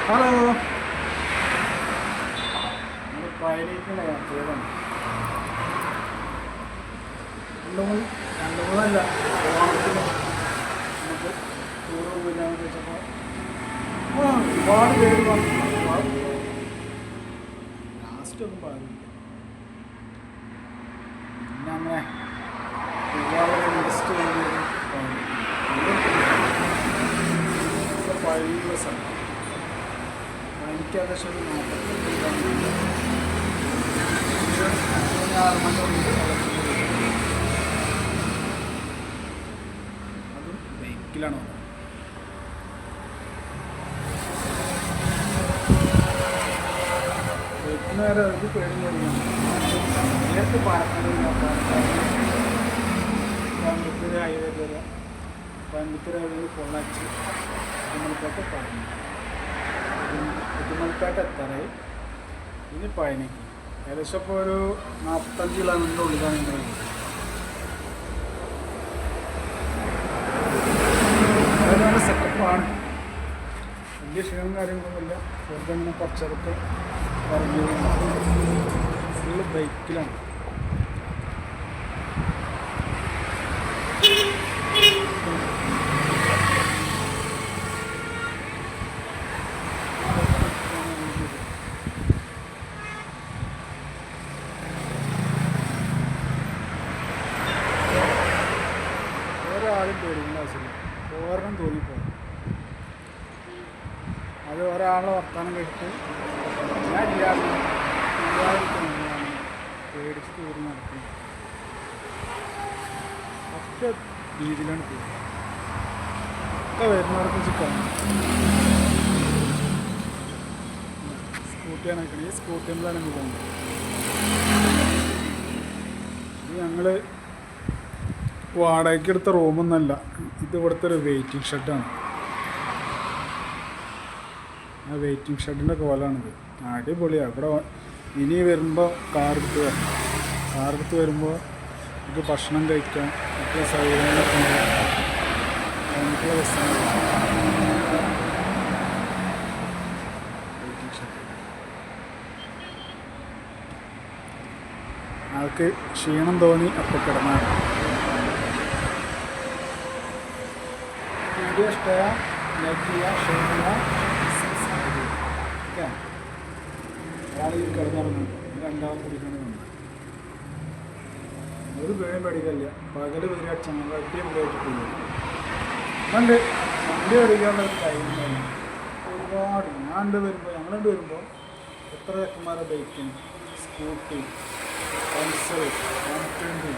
Hello, നമ്മൾ പഴനിക്കുള്ള യാത്രയിലാണ്. രണ്ട് മൂന്നല്ല ഓണത്തിന് നമുക്ക് ടൂറ് പോയില്ലാന്ന് ചോദിച്ചപ്പോൾ ഒരുപാട് പേര് പറഞ്ഞു. ലാസ്റ്റ് ഒന്നും പാടില്ല. പിന്നെ അങ്ങനെ ഒരുപാട് ഇൻട്രസ്റ്റ് പഴയ ദിവസമാണ്. എനിക്ക് ഏകദേശം ഒരു 45 മണിയുണ്ട്. അതും ബൈക്കിലാണ് വന്നത്. ബൈക്കിന് നേരെ അത് പേടിയാണ്. നേരത്തെ കോയമ്പത്തൂർ ഹൈവേ വരെ കോയമ്പത്തൂർ ഹൈവേ പൊള്ളാച്ചി കുമ്മൽപ്പേട്ട പറഞ്ഞു. കുമ്മൽപ്പേട്ട എത്താറായി. ഇനി പഴനിക്ക് ഏകദേശം ഇപ്പോൾ ഒരു 45 കിലോമീറ്ററിൻ്റെ ഉള്ളിലാണ് ഉണ്ടായിരുന്നത്. നല്ല സെറ്റപ്പാണ്. വലിയ ക്ഷീണവും കാര്യങ്ങളൊന്നുമില്ല. വെറുതെ ഇങ്ങനെ കുറച്ചെടുത്ത് പറഞ്ഞു. ഫുള്ള് ബൈക്കിലാണ്. ഒരാളും പേടിക്കുന്ന ആവശ്യമില്ല. ഓർണം തോന്നിപ്പോകും. അത് ഒരാളെ വർത്താനം കേട്ടിട്ട് ഞാൻ പേടിച്ച് തീർന്ന് നടക്കുന്നു. ഒറ്റ രീതിയിലാണ് പോകുന്നത്. ഒക്കെ വരുന്നവർക്ക് ചിക്കാണ്. സ്കൂട്ടിയാണ് നിൽക്കുന്നത്. ഈ സ്കൂട്ടിയിലാണ് പോകുന്നത്. ഇത് ഞങ്ങൾ വാടകയ്ക്ക് എടുത്ത റൂമൊന്നുമല്ല. ഇത് ഇവിടുത്തെ ഒരു വെയിറ്റിംഗ് ഷെഡാണ്. ആ വെയിറ്റിംഗ് ഷെഡിൻ്റെ കോലാണിത്. അടിപൊളിയാണ്. ഇവിടെ ഇനി വരുമ്പോൾ കാറെടുത്ത് വരുമ്പോൾ നമുക്ക് ഭക്ഷണം കഴിക്കാം. മറ്റുള്ള സൗകര്യങ്ങളൊക്കെ ഉണ്ട്. നമുക്കുള്ള വെയിറ്റിംഗ് ഷെഡ്. ആൾക്ക് ക്ഷീണം തോന്നി അപ്പോൾ കിടന്നാണ്. വീഡിയോ ഇഷ്ടമായ ലൈക്ക് ചെയ്യുക, ഷെയർ ചെയ്യുക, സബ്സ്ക്രൈബ് ചെയ്യുക. ഓക്കെ. ഒരാൾ ഈ കിടന്നിറങ്ങും. രണ്ടാമത് കുടിക്കണമെന്നുണ്ട്. ഒരു പേരും പഠിക്കില്ല. പകൽ വരി അടിച്ചാൽ വണ്ടി പോയിട്ട് പോകും. അതുകൊണ്ട് വണ്ടി പഠിക്കാനുള്ള ഒരു ടൈം ഒരുപാട്. ഞങ്ങളുണ്ട് വരുമ്പോൾ എത്ര ചെക്കന്മാരെ ബൈക്കിന്, സ്കൂട്ടി, പൾസർ, 120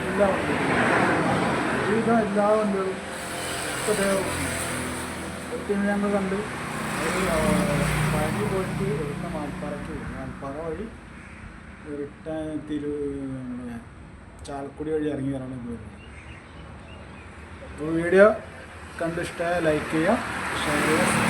എല്ലാ വണ്ടികളും, എല്ലാ വണ്ടികളും ഒക്കെ ഞങ്ങൾ കണ്ട് പഴനി പോയിട്ട് ഇവിടുത്തെ മാൽപ്പാറയ്ക്ക് വരും. മാൽപ്പാറ വഴി നമ്മുടെ ചാലക്കുടി വഴി ഇറങ്ങി വരാണ് ഇത് വരുന്നത്. അപ്പോൾ വീഡിയോ കണ്ട് ഇഷ്ടമായ ലൈക്ക് ചെയ്യുക, ഷെയർ ചെയ്യുക.